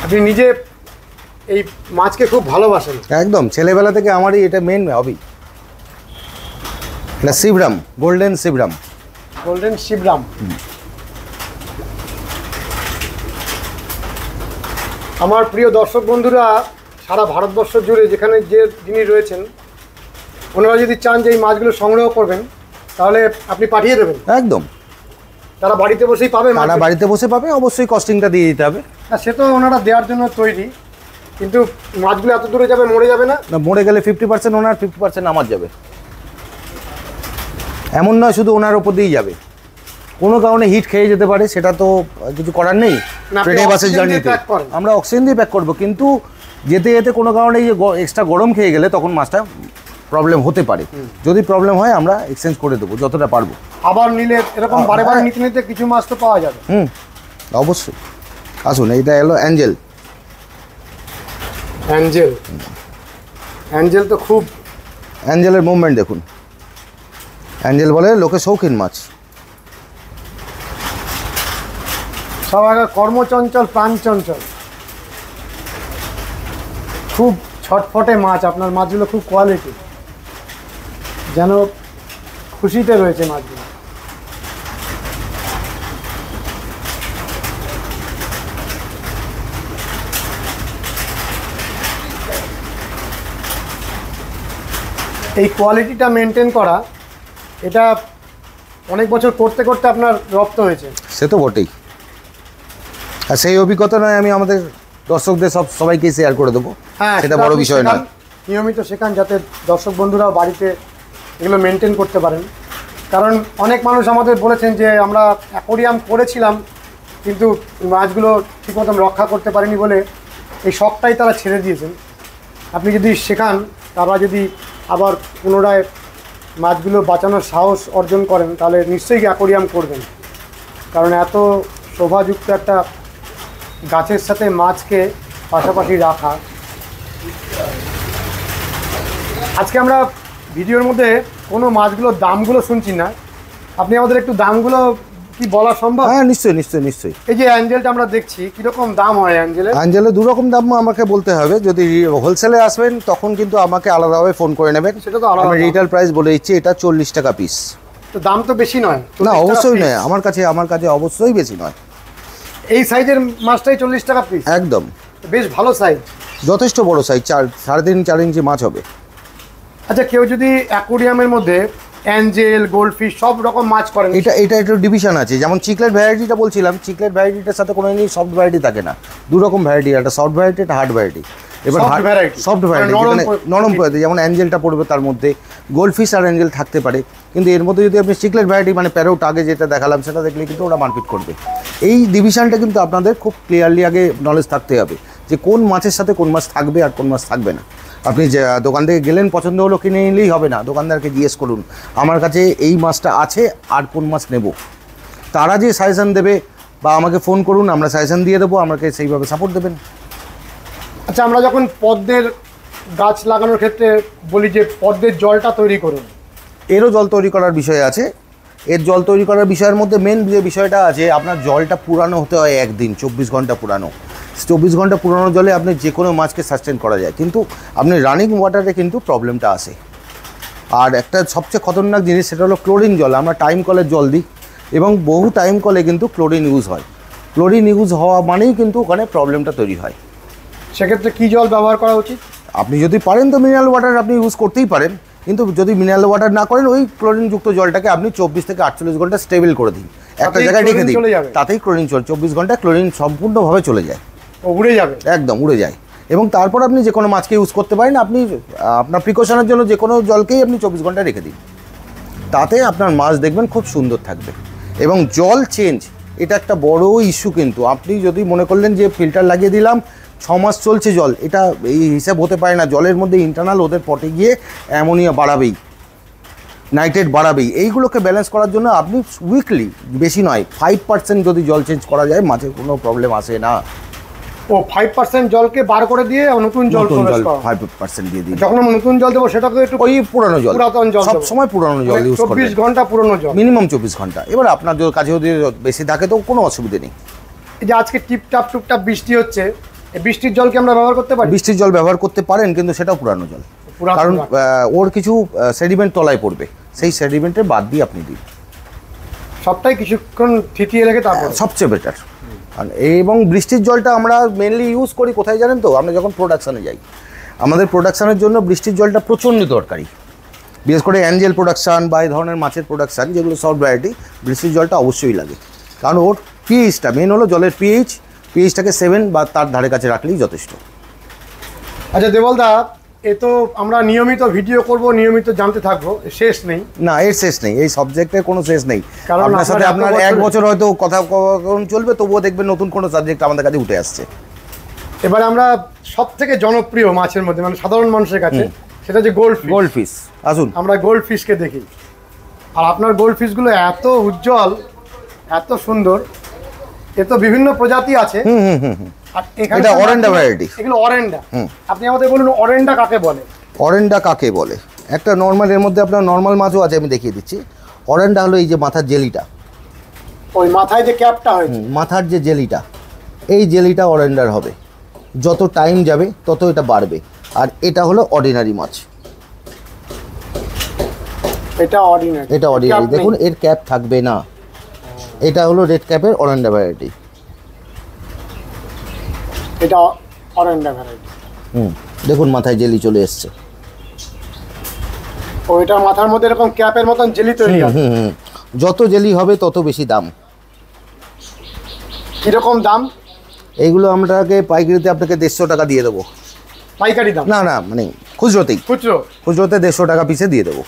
আপনি নিজে এই মাছকে খুব ভালোবাসেন। একদম, ছেলেবেলা থেকে আমারই এটা মেন হবি। এটা শিবরাম, গোল্ডেন শিবরাম। গোল্ডেন শিবরাম। আমার প্রিয় দর্শক বন্ধুরা, সারা ভারতবর্ষ জুড়ে যেখানে যিনি রয়েছেন, ওনারা যদি চান যে এই মাছগুলো সংগ্রহ করবেন, তাহলে আপনি পাঠিয়ে দেবেন? একদম। তারা বাড়িতে বসেই পাবে? তারা বাড়িতে বসে পাবে, অবশ্যই কস্টিংটা দিয়ে দিতে হবে। হ্যাঁ, সে তো ওনারা দেওয়ার জন্য তৈরি, কিন্তু মাছগুলো এত দূরে যাবে, মরে যাবে না? না, মরে গেলে 50% ওনার, 50% আমার যাবে। এমন নয় শুধু ওনার ওপর দিয়েই যাবে, কোনো কারণে হিট খেয়ে যেতে পারে, সেটা তো কিছু করার নেই। ট্রেনে বাসের জার্নিতে আমরা অক্সিজেন দিয়ে প্যাক করবো, কিন্তু যেতে যেতে কোনো কারণে এক্সট্রা গরম খেয়ে গেলে তখন মাছটা প্রবলেম হতে পারে। যদি প্রবলেম হয় আমরা এক্সচেঞ্জ করে দেবো যতটা পারবো। আবার নিলে এরকম বারে বারে নিতে নিতে কিছু মাছ তো পাওয়া যাবে। অবশ্যই। আসুন, এইটা এলো অ্যাঞ্জেল। অ্যাঞ্জেল, অ্যাঞ্জেল তো খুব, অ্যাঞ্জেলের মুভমেন্ট দেখুন। অ্যাঞ্জেল বলে লোকে শৌখিন মাছ। সব আগে কর্মচঞ্চল, প্রাণচঞ্চল, খুব ছটফটে মাছ। আপনার মাছগুলো খুব কোয়ালিটি, যেন খুশিতে রয়েছে মাছগুলো। এই কোয়ালিটিটা মেনটেন করা, এটা অনেক বছর করতে করতে আপনার রপ্ত হয়েছে। সে তো বটেই, আর সেই অভিজ্ঞতা নয় আমি আমাদের দর্শকদের সবাইকে শেয়ার করে দেবো। হ্যাঁ, সেটা বড় বিষয় নয়। নিয়মিত শেখান যাতে দর্শক বন্ধুরাও বাড়িতে এগুলো মেনটেন করতে পারেন। কারণ অনেক মানুষ আমাদের বলেছেন যে আমরা অ্যাকোরিয়াম করেছিলাম কিন্তু মাছগুলো ঠিকমতো রক্ষা করতে পারিনি বলে এই শখটাই তারা ছেড়ে দিয়েছেন। আপনি যদি শেখান, তারা যদি আবার পুনরায় মাছগুলো বাঁচানোর সাহস অর্জন করেন, তাহলে নিশ্চয়ই অ্যাকোরিয়াম করবেন। কারণ এত শোভাযুক্ত একটা গাছের সাথে মাছকে পাশাপাশি রাখা। আজকে আমরা ভিডিওর মধ্যে কোনো মাছগুলোর দামগুলো শুনছি না, আপনি আমাদের একটু দামগুলো কি বলা সম্ভব? হ্যাঁ, নিশ্চয়ই নিশ্চয়ই নিশ্চয়ই। এই যে অ্যাঞ্জেলটা আমরা দেখছি, কীরকম দাম হয় অ্যাঞ্জেলের? অ্যাঞ্জেলের 2 রকম দাম আমাকে বলতে হবে। যদি হোলসেলে আসবেন তখন কিন্তু আমাকে আলাদাভাবে ফোন করে নেবেন, সেটা তো আলাদা। আমি রিটেল প্রাইস বলে দিচ্ছি, এটা 40 টাকা পিস। তো দাম তো বেশি নয়? না, অবশ্যই নয়, আমার কাছে অবশ্যই বেশি নয়। এই সাইজের মাছটাই 40 টাকা পিস? একদম, বেশ ভালো সাইজ, যথেষ্ট বড় সাইজ, 3.5-4 ইঞ্চি মাছ হবে। আচ্ছা, কেউ যদি অ্যাকোরিয়ামের মধ্যে অ্যাঞ্জেল, গোল্ডফিশ সব রকম মাছ করেন, এটা একটু ডিভিশন আছে। যেমন চিকলেট ভ্যারাইটিটা বলছিলাম, চিকলেট ভ্যারাইটিটার সাথে কোনো সফট ভ্যারাইটি থাকে না। 2 রকম ভ্যারাইটি, একটা সফট ভ্যারাইটি, একটা হার্ড ভ্যারাইটি। এবার সফট ভ্যারাইটি যেখানে নরম পড়ে, যেমন অ্যাঞ্জেলটা পড়বে, তার মধ্যে গোল্ডফিশ আর অ্যাঞ্জেল থাকতে পারে। কিন্তু এর মধ্যে যদি আপনি চিকলেট ভ্যারাইটি মানে প্যারোট আগে যেটা দেখালাম, সেটা দেখলে কিন্তু ওরা মারপিট করবে। এই ডিভিশনটা কিন্তু আপনাদের খুব ক্লিয়ারলি আগে নলেজ থাকতে হবে যে কোন মাছের সাথে কোন মাছ থাকবে আর কোন মাছ থাকবে না। আপনি যে দোকান থেকে গেলেন, পছন্দ হলো, কিনে নিলেই হবে না, দোকানদারকে জিজ্ঞেস করুন আমার কাছে এই মাছটা আছে আর কোন মাছ নেব। তারা যে সাজেশন দেবে, বা আমাকে ফোন করুন, আমরা সাজেশন দিয়ে দেবো, আমাকে সেইভাবে সাপোর্ট দেবেন। আচ্ছা, আমরা যখন পদ্মের গাছ লাগানোর ক্ষেত্রে বলি যে পদ্মের জলটা তৈরি করুন, এরও জল তৈরি করার বিষয় আছে। এর জল তৈরি করার বিষয়ের মধ্যে মেন যে বিষয়টা আছে, আপনার জলটা পুরানো হতে হয় একদিন, 24 ঘন্টা পুরানো। 24 ঘন্টা পুরানো জলে আপনি যে কোনো মাছকে সাস্টেন করা যায়, কিন্তু আপনি রানিং ওয়াটারে কিন্তু প্রবলেমটা আসে। আর একটা সবচেয়ে খতরনাক জিনিস, সেটা হলো ক্লোরিন জল। আমরা টাইম কলের জল দিই এবং বহু টাইম কলে কিন্তু ক্লোরিন ইউজ হয়। ক্লোরিন ইউজ হওয়া মানেই কিন্তু ওখানে প্রবলেমটা তৈরি হয়। সেক্ষেত্রে কী জল ব্যবহার করা উচিত? আপনি যদি পারেন তো মিনারেল ওয়াটার আপনি ইউজ করতেই পারেন, কিন্তু যদি মিনারেল ওয়াটার না করেন, ওই ক্লোরিনযুক্ত জলটাকে আপনি 24 থেকে 48 ঘন্টা স্টেবল করে দিন, একটা জায়গায় রেখে দিন, তাতেই ক্লোরিন 24 ঘন্টা ক্লোরিন সম্পূর্ণভাবে চলে যায়, উড়ে যাবে, একদম উড়ে যায়। এবং তারপর আপনি যে কোনো মাছকে ইউজ করতে পারেন। আপনি আপনার প্রিকশনের জন্য যে কোনো জলকেই আপনি 24 ঘন্টা রেখে দিন, তাতে আপনার মাছ দেখবেন খুব সুন্দর থাকবে। এবং জল চেঞ্জ, এটা একটা বড় ইস্যু। কিন্তু আপনি যদি মনে করলেন যে ফিল্টার লাগিয়ে দিলাম, 6 মাস চলছে জল, এটা এই হিসাব হতে পারে না। জলের মধ্যে ইন্টারনাল ওদের পটে গিয়ে অ্যামোনিয়া বাড়াবেই, নাইট্রেট বাড়াবেই। এইগুলোকে ব্যালেন্স করার জন্য আপনি উইকলি, বেশি নয়, 5% যদি জল চেঞ্জ করা যায়, মাছের কোনো প্রবলেম আসে না। ও 5% জলকে বার করে দিয়ে নতুন জল 5% দিয়ে দিই। যখন আমরা নতুন জল দেবো, সেটাকে একটু ওই পুরানো জল, পুরাতন জল, সব সময় পুরানো জল ইউজ করবেন। 24 ঘন্টা পুরানো জল, মিনিমাম 24 ঘন্টা। এবার আপনার কাছে যদি বেশি থাকে তো কোনো অসুবিধা নেই। এই যে আজকে টিপটাপ টুপটাপ বৃষ্টি হচ্ছে, এই বৃষ্টির জলকে আমরা ব্যবহার করতে পারি? বৃষ্টির জল ব্যবহার করতে পারেন, কিন্তু সেটাও পুরানো জল, কারণ ওর কিছু সেডিমেন্ট তলায় পড়বে, সেই সেডিমেন্টের বাদ দিয়ে আপনি দিন। সবটাই কিছুক্ষণ থিতিয়ে রেখে তারপর সবচেয়ে বেটার। এবং বৃষ্টির জলটা আমরা মেনলি ইউজ করি কোথায় জানেন তো? আমরা যখন প্রোডাকশানে যাই, আমাদের প্রোডাকশানের জন্য বৃষ্টির জলটা প্রচণ্ড দরকারি। বিশেষ করে অ্যাঞ্জেল প্রোডাকশান বা এই ধরনের মাছের প্রোডাকশান, যেগুলো সফট ভ্যারাইটি, বৃষ্টির জলটা অবশ্যই লাগে। কারণ ওর পিএইচটা মেন হলো জলের পিএইচটাকে 7 বা তার ধারে কাছে রাখলেই যথেষ্ট। আচ্ছা দেবলদা, এ তো আমরা নিয়মিত ভিডিও করব, নিয়মিত জানতে থাকবো, শেষ নেই। না, এর শেষ নেই, এই সাবজেক্টের কোনো শেষ নেই। কারণ আপনার সাথে আপনার এত 1 বছর হয়তো কথা চলবে, তবুও দেখবেন নতুন কোনো সাবজেক্ট আমাদের কাছে উঠে আসছে। এবার আমরা সব থেকে জনপ্রিয় মাছের মধ্যে, মানে সাধারণ মানুষের কাছে, সেটা যে গোল্ড ফিশ। আসুন আমরা গোল্ড ফিশকে দেখি। আর আপনার গোল্ড ফিশগুলো এত উজ্জ্বল, এত সুন্দর, এ তো বিভিন্ন প্রজাতি আছে। আর এখানে এটা অরেন্ডা ভ্যারাইটি। এগুলো অরেন্ডা। আপনি আমাদের বলুন অরেন্ডা কাকে বলে? অরেন্ডা কাকে বলে? একটা নর্মাল, এর মধ্যে আপনার নর্মাল মাছও আছে, আমি দেখিয়ে দিচ্ছি। অরেন্ডা হলো এই যে মাথার জেলিটা, ওই মাথায় যে ক্যাপটা হয়েছে, মাথার যে জেলিটা, এই জেলিটা অরেন্ডার হবে। যত টাইম যাবে তত এটা বাড়বে। আর এটা হলো অর্ডিনারি মাছ। এটা অর্ডিনারি। এটা অর্ডিনারি, দেখুন এর ক্যাপ থাকবে না। এটা হলো রেড ক্যাপের অরেন্ডা ভ্যারাইটি। এটা অরেন্ডা ভ্যারাইটি। দেখুন মাথায় জেলি চলে এসছে। ওইটার মাথার মধ্যে এরকম ক্যাপের মতন জেলি তৈরি হয়। যত জেলি হবে তত বেশি দাম। কিরকম দাম? এইগুলো আমরাকে পাইকারিতে আপনাকে 150 টাকা দিয়ে দেবো। পাইকারি দাম? না না, মানে খুচরোতেই। খুচরোতে 150 টাকা পিসে দিয়ে দেবো।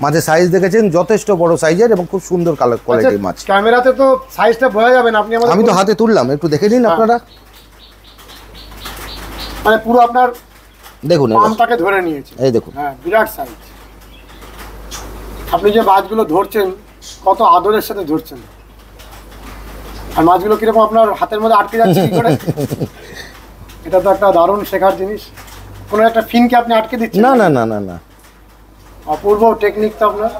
মাছের সাইজ দেখেছেন, যথেষ্ট বড় সাইজের এবং খুব সুন্দর কালার কোয়ালিটির মাছ। ক্যামেরাতে তো সাইজটা বোঝা যাবে না, আপনি আমাদের। আমি তো হাতে তুললাম, একটু দেখে নিন আপনারা। মানে পুরো আপনার দেখুন আমটাকে ধরে নিয়েছে। এই দেখুন, হ্যাঁ, বিরাট সাইজ। আপনি যে মাছগুলো ধরছেন কত আদরের সাথে ধরছেন, আর মাছগুলো কিরকম আপনার হাতের মধ্যে আটকে যাচ্ছে কি করে? এটা তো একটা দারুণ শেখার জিনিস। কোনো একটা ফিনকে আপনি আটকে দিচ্ছেন? না না না না না, অপূর্ব টেকনিক তো আপনার।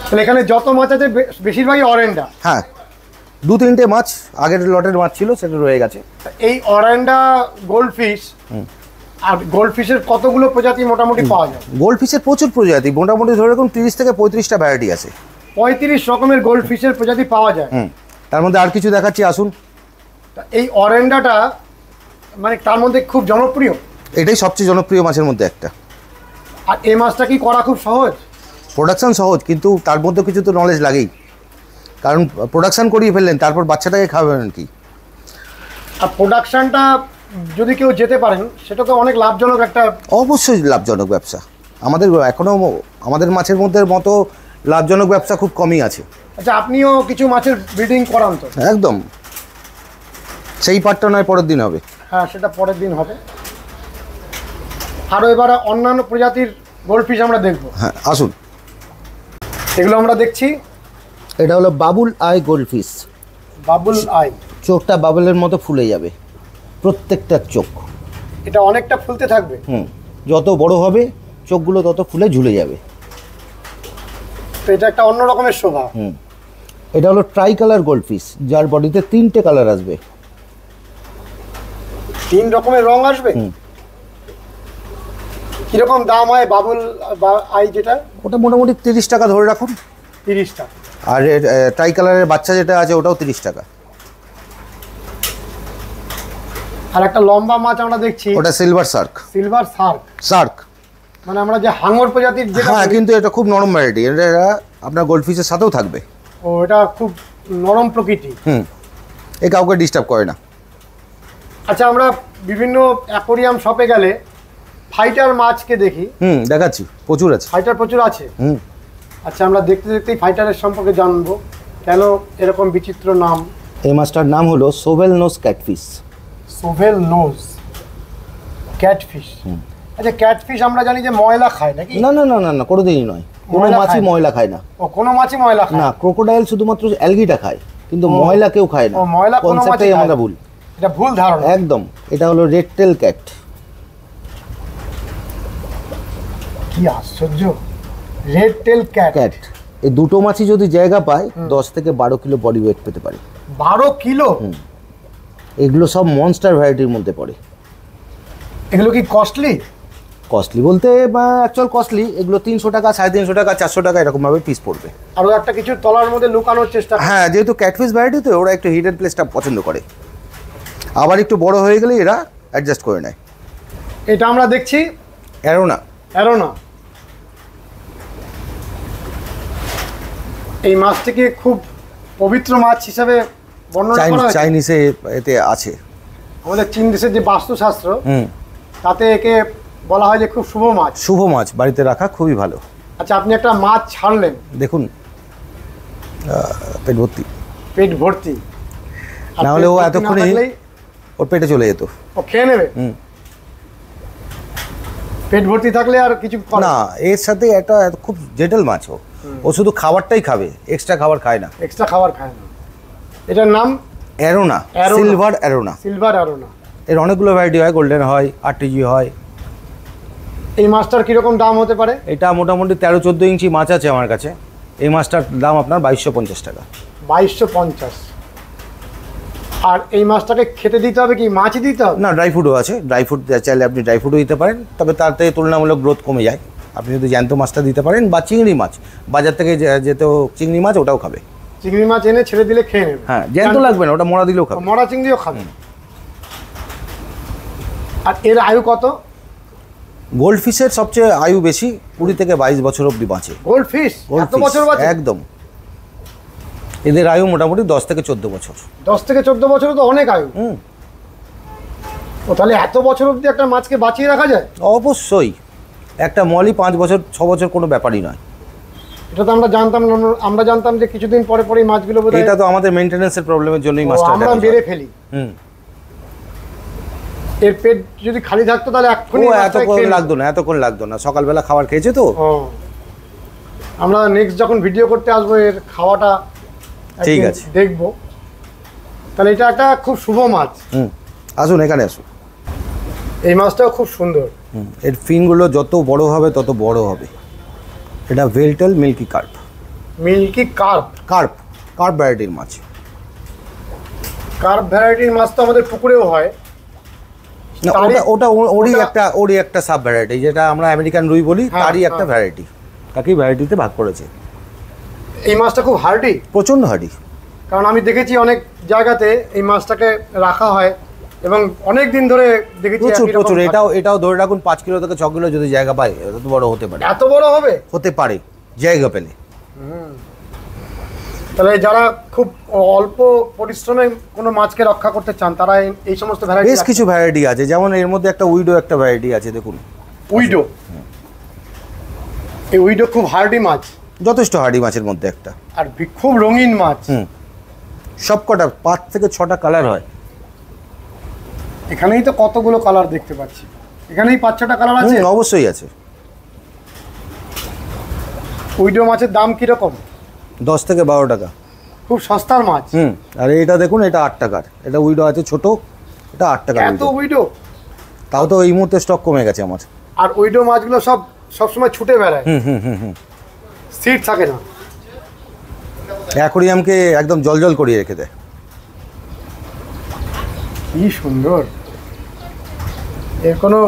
তাহলে এখানে যত মাছ আছে বেশিরভাগই অরেন্ডা। হ্যাঁ, 2-3টে মাছ আগের লটের মাছ ছিল, সেটা রয়ে গেছে। এই অরেন্ডা গোল্ড ফিশ, আর গোল্ড ফিশের কতগুলো প্রজাতি মোটামুটি পাওয়া যায়? গোল্ড ফিশের প্রচুর প্রজাতি, মোটামুটি ধরে রাখুন 30 থেকে 35টা ভ্যারাইটি আছে। 35 রকমের গোল্ড ফিশের প্রজাতি পাওয়া যায়। তার মধ্যে আর কিছু দেখাচ্ছি, আসুন। এই অরেন্ডাটা মানে তার মধ্যে খুব জনপ্রিয়। এটাই সবচেয়ে জনপ্রিয় মাছের মধ্যে একটা। আর এই মাছটা কি করা খুব সহজ? প্রোডাকশান সহজ, কিন্তু তার মধ্যে কিছু তো নলেজ লাগেই। কারণ প্রোডাকশান করিয়ে ফেললেন, তারপর বাচ্চাটাকে খাওয়াবেন কি? আর প্রোডাকশনটা যদি কেউ যেতে পারেন, সেটা তো অনেক লাভজনক একটা। অবশ্যই লাভজনক ব্যবসা। আমাদের এখনও আমাদের মাছের মধ্যে মতো লাভজনক ব্যবসা খুব কমই আছে। আচ্ছা, আপনিও কিছু মাছের ব্রিডিং করান তো? একদম, সেই পার্টটা নয় পরের দিন হবে। হ্যাঁ, সেটা পরের দিন হবে। আরও এবার অন্যান্য প্রজাতির গোল্ড ফিশ আমরা দেখব। হ্যাঁ, আসুন। এগুলো আমরা দেখছি। এটা হলো Babul I gold fish. Babul I. চোখটা বাবুলের মতো ফুলে যাবে, প্রত্যেকটা চোখ। এটা অনেকটা ফুলতে থাকবে। যত বড় হবে চোখগুলো তত ফুলে ঝুলে যাবে। তো এটা একটা অন্য রকমের শোভা। এটা হলো ট্রাই কালার গোল্ড ফিশ, যার বডিতে 3টে কালার আসবে। 3 রকমের রং আসবে। কিরকম দাম হয় বাবুল আই যেটা? ওটা মোটামুটি 30 টাকা ধরে রাখুন। 30 টাকা। আর ট্রাই কালারের বাচ্চা যেটা আছে ওটাও 30 টাকা। আর একটা লম্বা মাছ আমরা দেখছি, ওটা সিলভার শার্ক। সিলভার শার্ক মানে আমরা যে হাঙর প্রজাতির যেটা। হ্যাঁ, কিন্তু এটা খুব নরম ভ্যারাইটি। এটা আপনার গোল্ড ফিশের সাথেও থাকবে। ও, এটা খুব নরম প্রকৃতি। এ কাউকে ডিস্টার্ব করে না। আচ্ছা, আমরা বিভিন্ন অ্যাকোরিয়াম শপে গেলে ফাইটার মাছকে দেখি। দেখাচ্ছি, প্রচুর আছে। ফাইটার প্রচুর আছে। আচ্ছা, আমরা দেখতে দেখতেই ফাইটারের সম্পর্কে জানবো, কেন এরকম বিচিত্র নাম। এই মাছটার নাম হলো shovel nose catfish. Shovel nose catfish. আচ্ছা, ক্যাটফিশ আমরা জানি যে ময়লা খায় নাকি? না না না না না, কোনোদিনই নয়। কোনো মাছই ময়লা খায় না। ও, কোনো মাছই ময়লা খায় না। ক্রোকোডাইল শুধুমাত্র অ্যালগিটা খায়, কিন্তু ময়লা কেউ খায় না। ও, ময়লা কোনো মাছই খায় না। আমরা ভুল। এটা ভুল ধারণা একদম। এটা হলো রেড টেল ক্যাট। কি আশ্চর্য! Red tail cat. এই দুটো মাছই যদি জায়গা পায় 10 থেকে 12 কিলো বডি ওয়েট পেতে পারে। 12 কিলো? এগুলো সব মনস্টার ভ্যারাইটির মধ্যে পড়ে। এগুলো কি কস্টলি? কস্টলি বলতে অ্যাকচুয়াল কস্টলি, এগুলো 300 টাকা, 350 টাকা, 400 টাকা এরকমভাবে পিস পড়বে। আরও একটা কিছু তলার মধ্যে লুকানোর চেষ্টা। হ্যাঁ, যেহেতু ক্যাটফিশ ভ্যারাইটি তো ওরা একটু হিডেন প্লেসটা পছন্দ করে। আবার একটু বড় হয়ে গেলে এরা অ্যাডজাস্ট করে নেয়। এটা আমরা দেখছি অ্যারোনা। এই মাছটিকে খুব পবিত্র মাছ হিসাবে বর্ণনা করা হয়েছে। চাইনিজে এতে আছে। আমাদের চীন দেশের যে বাস্তুশাস্ত্র তাতে একে বলা হয় যে খুব শুভ মাছ। শুভ মাছ বাড়িতে রাখা খুবই ভালো। আচ্ছা, আপনি একটা মাছ ছাড়লেন, দেখুন পেট ভর্তি, পেট ভর্তি, আর না হলে পেট ও ভর্তি না এতক্ষণে থাকলেই ওর পেটে চলে যেত। ও খেয়ে নেবে। পেট ভর্তি থাকলে আর কিছু করে না, এর সাথে একটা খুব জেটেল মাছ। ও শুধু খাবারটাই খাবে, এক্সট্রা খাবার খায় না। এক্সট্রা খাবার খায় না। এটার নাম অ্যারোনা, সিলভার অ্যারোনা। সিলভার অ্যারোনা। এর অনেকগুলো ভ্যারাইটি হয়, গোল্ডেন হয়, আরটিজি হয়। এই মাছটার কিরকম দাম হতে পারে? এটা মোটামুটি 13-14 ইঞ্চি মাছ আছে আমার কাছে। এই মাছটার দাম আপনার 2250 টাকা। 2250। আর এই মাছটাকে খেতে দিতে হবে কি মাছই দিতে হবে? না, ড্রাই ফ্রুটও আছে। ড্রাই ফ্রুট চাইলে আপনি ড্রাই ফ্রুটও দিতে পারেন, তবে তার থেকে তুলনামূলক গ্রোথ কমে যায়। আপনি যদি জ্যান্ত মাছটা দিতে পারেন, বা চিংড়ি মাছ, বাজার থেকে যেতেও চিংড়ি মাছ ওটাও খাবে। চিংড়ি মাছ এনে ছেড়ে দিলে খেয়ে নেবে। হ্যাঁ, জ্যান্ত লাগবে না, ওটা মরা দিলেও খাবে। মরা চিংড়িও খাবে। আর এর আয়ু কত? গোল্ড ফিশের সবচেয়ে আয়ু বেশি, 20 থেকে 22 বছর অবধি বাঁচে। গোল্ড ফিশ এত বছর বাঁচে? একদম। এদের আয়ু মোটামুটি 10 থেকে 14 বছর। 10 থেকে 14 বছর তো অনেক আয়ু। ও তাহলে এত বছর অবধি একটা মাছকে বাঁচিয়ে রাখা যায়? অবশ্যই। একটা মলি 5 বছর 6 বছর কোনো ব্যাপারই নয়। এটা তো আমরা জানতাম না। আমরা জানতাম যে কিছুদিন পরে পরে মাছগুলো বোধহয় এটা তো আমাদের মেইনটেনেন্সের প্রবলেমের জন্যই মাছটা আমরা মেরে ফেলি। এর পেট যদি খালি থাকতো তাহলে এক্ষুনি এতক্ষণ লাগতো না। সকালবেলা খাবার খেয়েছে তো। আমরা নেক্সট যখন ভিডিও করতে আসবো এর খাওয়াটা ঠিক আছে দেখবো। তাহলে এটা একটা খুব শুভ মাছ। আসুন, এখানে আসুন। এই মাছটাও খুব সুন্দর। এর ফিনগুলো যত বড় হবে তত বড় হবে। এটা veiltail milky carp. Milky carp? Carp ভ্যারাইটির মাছ। কার্প ভ্যারাইটির মাছ তো আমাদের পুকুরেও হয়। না, ওটা ওরই একটা সাব ভ্যারাইটি, যেটা আমরা আমেরিকান রুই বলি, তারই একটা ভ্যারাইটি। তাকেই ভ্যারাইটিতে ভাগ করেছে। এই মাছটা খুব হার্ডি, প্রচণ্ড হার্ডি। কারণ আমি দেখেছি অনেক জায়গাতে এই মাছটাকে রাখা হয় এবং অনেক দিন ধরে দেখেছি। প্রচুর। এটাও ধরে রাখুন 5 কিলো থেকে 6 কিলো যদি জায়গা পায়, এত বড় হতে পারে। এত বড় হতে পারে জায়গা পেলে। তাহলে যারা খুব অল্প পরিশ্রমে কোনো মাছকে রক্ষা করতে চান তারা এই সমস্ত ভ্যারাইটি, বেশ কিছু ভ্যারাইটি আছে। যেমন এর মধ্যে একটা উইডো একটা ভ্যারাইটি আছে, দেখুন। উইডো? এই উইডো খুব হার্ডি মাছ, যথেষ্ট হার্ডি মাছের মধ্যে একটা। আর খুব রঙিন মাছ। সবকটা 5 থেকে 6টা কালার হয়। এখানেই তো কতগুলো কালার দেখতে পাচ্ছি। এখানেই 5-6টা কালার আছে। অবশ্যই আছে। উইডো মাছের দাম কিরকম? 10 থেকে 12 টাকা। খুব সস্তার মাছ। আর এটা দেখুন, এটা 8 টাকার। এটা উইডো আছে ছোট, এটা 8 টাকা। এত উইডো? তাও তো এই মুহূর্তে স্টক কমে গেছে আমার। আর উইডো মাছগুলো সবসময় ছুটে বেড়ায়। সিট থাকে না। অ্যাকোরিয়ামকে একদম জলজল করিয়ে রেখে দেয়। কি সুন্দর! এর কোনো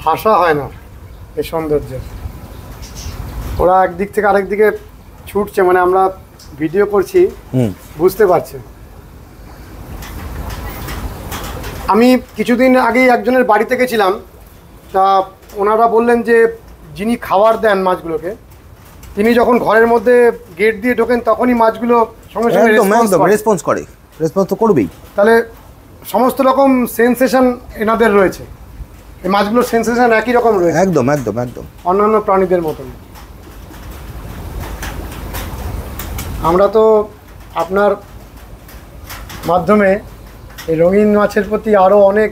ভাষা হয় না এই সৌন্দর্যের। ওরা একদিক থেকে আরেক দিকে ছুটছে, মানে আমরা ভিডিও করছি বুঝতে পারছি। আমি কিছুদিন আগেই একজনের বাড়িতে গেছিলাম, তা ওনারা বললেন যে যিনি খাবার দেন মাছগুলোকে, তিনি যখন ঘরের মধ্যে গেট দিয়ে ঢোকেন তখনই মাছগুলো সঙ্গে সঙ্গে রেসপন্স করে। রেসপন্স তো করবেই। তাহলে সমস্ত রকম সেন্সেশন এনাদের রয়েছে। এই মাছগুলোর সেন্সেশন একই রকম রয়েছে। একদম অন্যান্য প্রাণীদের মতন। আমরা তো আপনার মাধ্যমে এই রঙিন মাছের প্রতি আরও অনেক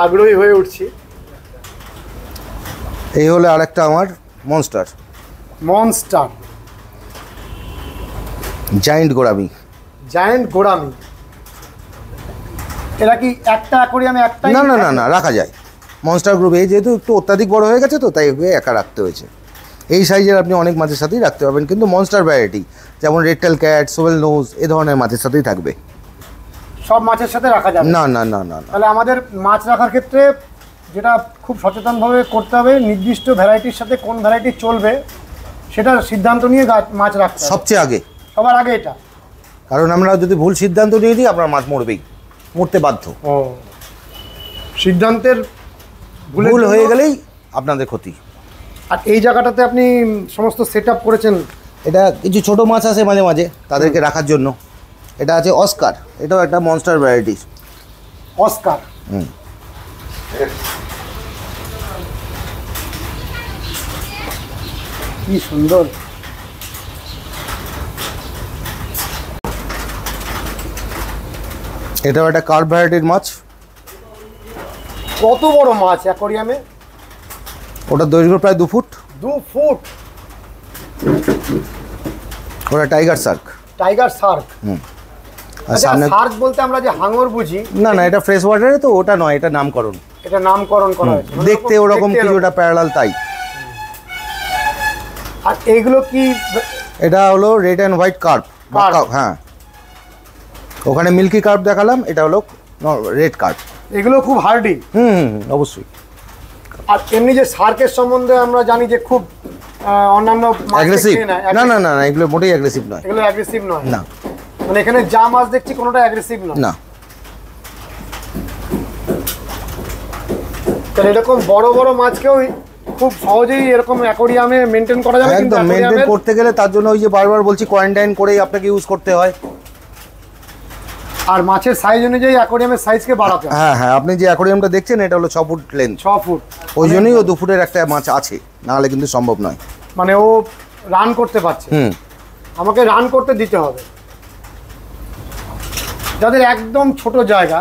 আগ্রহী হয়ে উঠছি। এই হলো আরেকটা আমার মনস্টার। Giant gourami. এরা কি একটা অ্যাকোরিয়ামে একটাই? না, রাখা যায়। মনস্টার গ্রুপ এই যেহেতু একটু অত্যাধিক বড় হয়ে গেছে তো, তাই একা রাখতে হয়েছে। এই সাইজের আপনি অনেক মাছের সাথেই রাখতে পারবেন, কিন্তু মনস্টার ভ্যারাইটি যেমন রেড-টেল ক্যাট, সোয়েল নোজ, এ ধরনের মাছের সাথেই থাকবে। সব মাছের সাথে রাখা যাবে না। তাহলে আমাদের মাছ রাখার ক্ষেত্রে যেটা খুব সচেতনভাবে করতে হবে, নির্দিষ্ট ভ্যারাইটির সাথে কোন ভ্যারাইটি চলবে সেটার সিদ্ধান্ত নিয়ে মাছ রাখতে হবে সবচেয়ে আগে, সবার আগে এটা। কারণ আমরা যদি ভুল সিদ্ধান্ত নিয়ে দিই, আপনার মাছ মরতে বাধ্য। সিদ্ধান্তের ভুল হয়ে গেলেই আপনাদের ক্ষতি। আর এই জায়গাটাতে আপনি সমস্ত সেট আপ করেছেন এটা কিছু ছোট মাছ আছে মাঝে মাঝে তাদেরকে রাখার জন্য। এটা আছে অস্কার, এটাও একটা মনস্টার ভ্যারাইটি। অস্কার, কি সুন্দর। এটাও একটা কার্ভ ভ্যারাইটির মাছ। কত বড় মাছ অ্যাকোরিয়ামে? ওটা দৈর্ঘ্য প্রায় 2 ফুট। 2 ফুট। ওটা টাইগার শার্ক। Tiger shark. আর আচ্ছা, সামনে শার্ক বলতে আমরা যে হাঙর বুঝি, না না, এটা ফ্রেশ ওয়াটারে, তো ওটা নয়, এটা নামকরণ। এটা নামকরণ করা হয়েছে, মানে দেখতে ওরকম কিছুটা প্যারালাল তাই। আর এইগুলো কি? এটা হলো রেড অ্যান্ড হোয়াইট কার্প। হ্যাঁ, ওখানে মিল্কি কার্প দেখালাম, এটা হলো রেড কার্প। এগুলো খুব হার্ডি। অবশ্যই। আর এমনি যে শার্কের সম্বন্ধে আমরা জানি যে খুব অন্যান্য অ্যাগ্রেসিভ। না না না, এগুলো মোটেই অ্যাগ্রেসিভ নয়। এগুলো অ্যাগ্রেসিভ নয় না, মানে এখানে যা মাছ দেখছি কোনোটা অ্যাগ্রেসিভ নয়। না। তাহলে এরকম বড় বড় মাছকেও খুব সহজেই এরকম অ্যাকোরিয়ামে মেনটেন করা যাবে। একদম মেনটেন করতে গেলে তার জন্য ওই যে বারবার বলছি, কোয়ারেন্টাইন করেই আপনাকে ইউজ করতে হয়। আর মাছের সাইজ অনুযায়ী অ্যাকোরিয়ামের সাইজকে বাড়াতে হয়। হ্যাঁ হ্যাঁ, আপনি যে অ্যাকোরিয়ামটা দেখছেন এটা হলো 6 ফুট লেন্থ। 6 ফুট। ওই জন্যই ও 2 ফুটের একটা মাছ আছে, নাহলে কিন্তু সম্ভব নয়। মানে ও রান করতে পারছে। আমাকে রান করতে দিতে হবে। যাদের একদম ছোট জায়গা,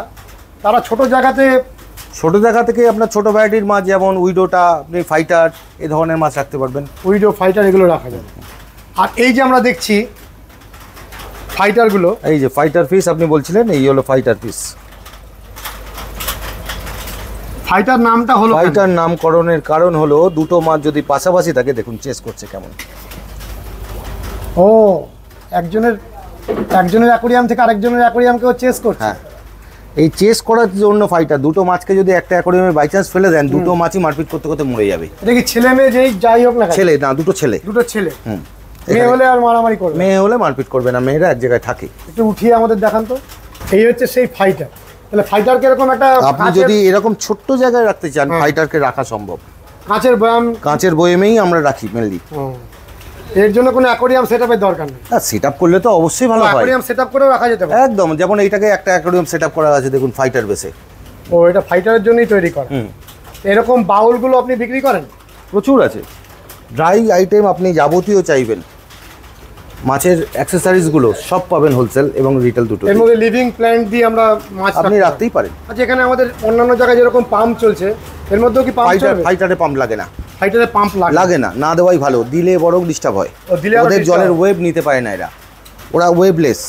তারা ছোট জায়গা থেকে আপনার ছোট ভ্যারাইটির মাছ, যেমন উইডোটা, আপনি ফাইটার, এই ধরনের মাছ রাখতে পারবেন। উইডো, ফাইটার এগুলো রাখা যাবে। আর এই যে আমরা দেখছি ফাইটারগুলো, এই যে ফাইটার ফিশ আপনি বলছিলেন, এই হলো ফাইটার ফিশ। ফাইটার নামটা হলো, ফাইটার নামকরণের কারণ হলো দুটো মাছ যদি পাশাপাশি থাকে, দেখুন চেস করছে কেমন। ও, একজনের অ্যাকোরিয়াম থেকে আরেকজনের অ্যাকোরিয়ামকেও চেস করছে। হ্যাঁ, এই চেস করার জন্য ফাইটার দুটো মাছকে যদি একটা অ্যাকোরিয়ামে বাই চান্স ফেলে দেন, দুটো মাছই মারপিট করতে করতে মরে যাবে। এটা কি ছেলে মেয়ে যাই হোক না? ছেলে না, দুটো ছেলে। দুটো ছেলে। মেয়ে হলে আর মারামারি করবে? মেয়ে হলে মারপিট করবে না, মেয়েরা এক জায়গায় থাকে। একটু উঠিয়ে আমাদের দেখান তো। এই হচ্ছে সেই ফাইটার। তাহলে ফাইটারকে এরকম একটা, আপনি যদি এরকম ছোট্ট জায়গায় রাখতে চান, ফাইটারকে রাখা সম্ভব। কাঁচের বয়ামেই আমরা রাখি মেনলি। এর জন্য কোনো অ্যাকোরিয়াম সেটআপের দরকার নেই। সেটআপ করলে তো অবশ্যই ভালো হয়। অ্যাকোরিয়াম সেটআপ করেও রাখা যেতে পারে। একদম, যেমন এইটাকে একটা অ্যাকোরিয়াম সেটআপ করা আছে দেখুন, ফাইটার বেসে। ও, এটা ফাইটারের জন্যই তৈরি করা। এরকম বাউলগুলো আপনি বিক্রি করেন? প্রচুর আছে। ড্রাই আইটেম আপনি যাবতীয় চাইবেন, মাছের অ্যাক্সেসরিজগুলো সব পাবেন হোলসেল এবং রিটেল দুটো। এর মধ্যে লিভিং প্ল্যান্ট দিয়ে আমরা মাছ আপনি রাখতেই পারেন। আচ্ছা, এখানে আমাদের অন্যান্য জায়গায় যেরকম পাম্প চলছে, এর মধ্যেও কি পাম্প চলবে? ফাইটারে পাম্প লাগে না। ফাইটারে পাম্প লাগে না, না দেওয়াই ভালো। দিলে বরং ডিস্টার্ব হয়, ওদের জলের ওয়েভ নিতে পারে না এরা, ওরা ওয়েভলেস।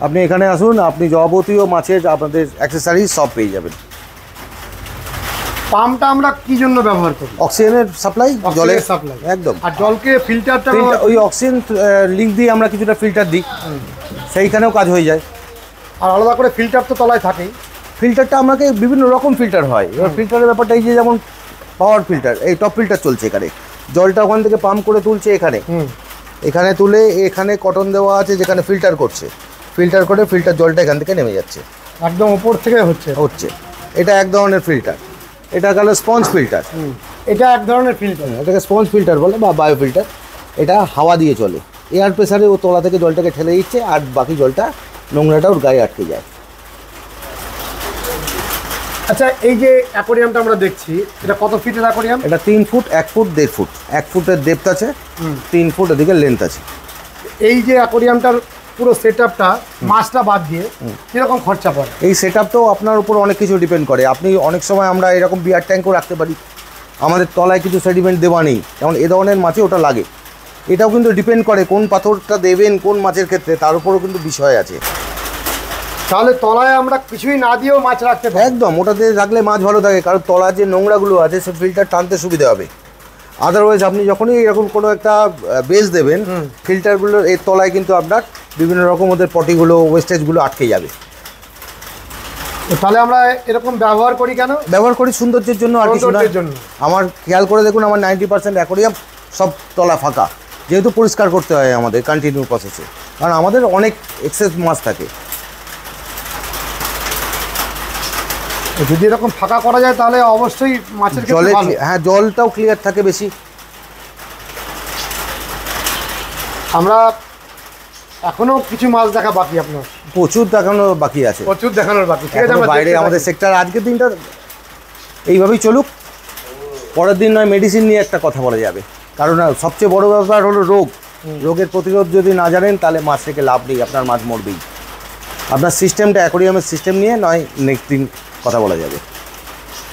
আপনি এখানে আসুন, আপনি যাবতীয় মাছের আপনাদের অ্যাক্সেসরিজ সব পেয়ে যাবেন। পাম্পটা আমরা কি জন্য ব্যবহার করি? অক্সিজেনের সাপ্লাই, জলের সাপ্লাই। একদম। আর জলকে ফিল্টারটা ওই অক্সিজেন লিঙ্ক দিয়ে আমরা কিছুটা ফিল্টার দিই, সেইখানেও কাজ হয়ে যায়। আর আলাদা করে ফিল্টার তো তলায় থাকেই। ফিল্টারটা আমাকে বিভিন্ন রকম ফিল্টার হয়। এবার ফিল্টারের ব্যাপারটা এই যে, যেমন পাওয়ার ফিল্টার, এই টপ ফিল্টার চলছে এখানে, জলটা ওখান থেকে পাম্প করে তুলছে এখানে তুলে এখানে কটন দেওয়া আছে যেখানে ফিল্টার করছে, ফিল্টার করে ফিল্টার জলটা এখান থেকে নেমে যাচ্ছে, একদম উপর থেকে হচ্ছে। এটা এক ধরনের ফিল্টার। এটা গেল স্পঞ্জ ফিল্টার। এটা এক ধরনের ফিল্টার, এটাকে স্পঞ্জ ফিল্টার বলে বা বায়ো ফিল্টার। এটা হাওয়া দিয়ে চলে, এয়ার প্রেসারে ও তলা থেকে জলটাকে ঠেলে দিচ্ছে, আর বাকি জলটা নোংরাটা ওর গায়ে আটকে যায়। আচ্ছা, এই যে অ্যাকোরিয়ামটা আমরা দেখছি, এটা কত ফিটের অ্যাকোরিয়াম? এটা 3 ফুট, 1 ফুট, 1.5 ফুট। 1 ফুটের ডেপথ আছে, 3 ফুট এদিকে লেন্থ আছে। এই যে অ্যাকোরিয়ামটার পুরো সেটআপটা, মাছটা বাদ দিয়ে কিরকম খরচা পড়ে? এই সেটআপটাও আপনার উপর অনেক কিছু ডিপেন্ড করে। আপনি অনেক সময় আমরা এরকম বিয়ার ট্যাঙ্কও রাখতে পারি, আমাদের তলায় কিছু সেডিমেন্ট দেওয়া নেই, যেমন এ ধরনের মাছে ওটা লাগে। এটাও কিন্তু ডিপেন্ড করে কোন পাথরটা দেবেন কোন মাছের ক্ষেত্রে, তার উপরও কিন্তু বিষয় আছে। তাহলে তলায় আমরা কিছুই না দিয়েও মাছ রাখতে পারি? একদম, ওটাতে রাখলে মাছ ভালো থাকে, কারণ তলার যে নোংরাগুলো আছে সে ফিল্টার টানতে সুবিধা হবে। আদারওয়াইজ আপনি যখনই এরকম কোনো একটা বেস দেবেন, ফিল্টারগুলোর এর তলায় কিন্তু আপনার বিভিন্ন রকম ওদের পটিগুলো, ওয়েস্টেজগুলো আটকে যাবে। তাহলে আমরা এরকম ব্যবহার করি কেন? ব্যবহার করি সৌন্দর্যের জন্য, আর কিছু না। আমার খেয়াল করে দেখুন, আমার 90% অ্যাকোরিয়াম সব তলা ফাঁকা, যেহেতু পরিষ্কার করতে হয় আমাদের কন্টিনিউ প্রসেসে, কারণ আমাদের অনেক এক্সেস মাছ থাকে। যদি এরকম ফাঁকা করা যায় তাহলে অবশ্যই মাছের ক্ষেত্রে ভালো। হ্যাঁ, জলটাও ক্লিয়ার থাকে বেশি। আমরা এখনো কিছু মাছ দেখা বাকি আপনার, প্রচুর দেখানো বাকি আছে, প্রচুর দেখানোর বাকি। ঠিক আছে, এখনো আমরা বাইরে দেখতে আমাদের থাকি। সেক্টর আজকের দিনটা এইভাবেই চলুক, পরের দিন নয় মেডিসিন নিয়ে একটা কথা বলা যাবে। কারণ সবচেয়ে বড় ব্যাপার হলো রোগ, রোগের প্রতিরোধ যদি না জানেন তাহলে মাছ থেকে লাভ নেই, আপনার মাছ মরবেই। আপনার সিস্টেমটা অ্যাকোরিয়ামের সিস্টেম নিয়ে নয় নেক্সট দিন কথা বলা যাবে।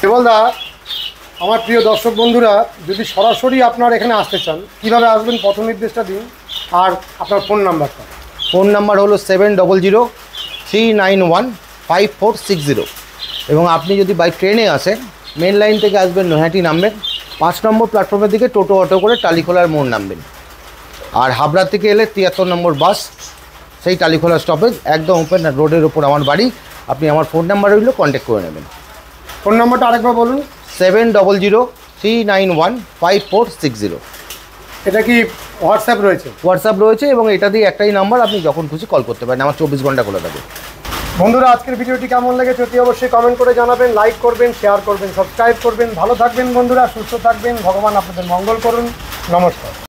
কেবলদা, আমার প্রিয় দর্শক বন্ধুরা, যদি সরাসরি আপনার এখানে আসতে চান, কীভাবে আসবেন পথ নির্দেশটা দিন, আর আপনার ফোন নাম্বারটা। ফোন নাম্বার হলো 7003915460। এবং আপনি যদি বাই ট্রেনে আসেন, মেন লাইন থেকে আসবেন, নৈহাটি নামবেন, 5 নম্বর প্ল্যাটফর্মের দিকে টোটো অটো করে টালিখোলার মোড় নামবেন। আর হাবড়া থেকে এলে 73 নম্বর বাস, সেই টালিখোলা স্টপেজ একদম ওপেন রোডের ওপর আমার বাড়ি। আপনি আমার ফোন নাম্বার রইল, কন্ট্যাক্ট করে নেবেন। ফোন নাম্বারটা আরেকবার বলুন। 7003915460। এটা কি হোয়াটসঅ্যাপ রয়েছে? হোয়াটসঅ্যাপ রয়েছে এবং এটা দিয়ে একটাই নাম্বার, আপনি যখন খুশি কল করতে পারেন, আমার 24 ঘন্টা খোলা থাকে। বন্ধুরা, আজকের ভিডিওটি কেমন লেগেছে অতি অবশ্যই কমেন্ট করে জানাবেন, লাইক করবেন, শেয়ার করবেন, সাবস্ক্রাইব করবেন। ভালো থাকবেন বন্ধুরা, সুস্থ থাকবেন, ভগবান আপনাদের মঙ্গল করুন। নমস্কার।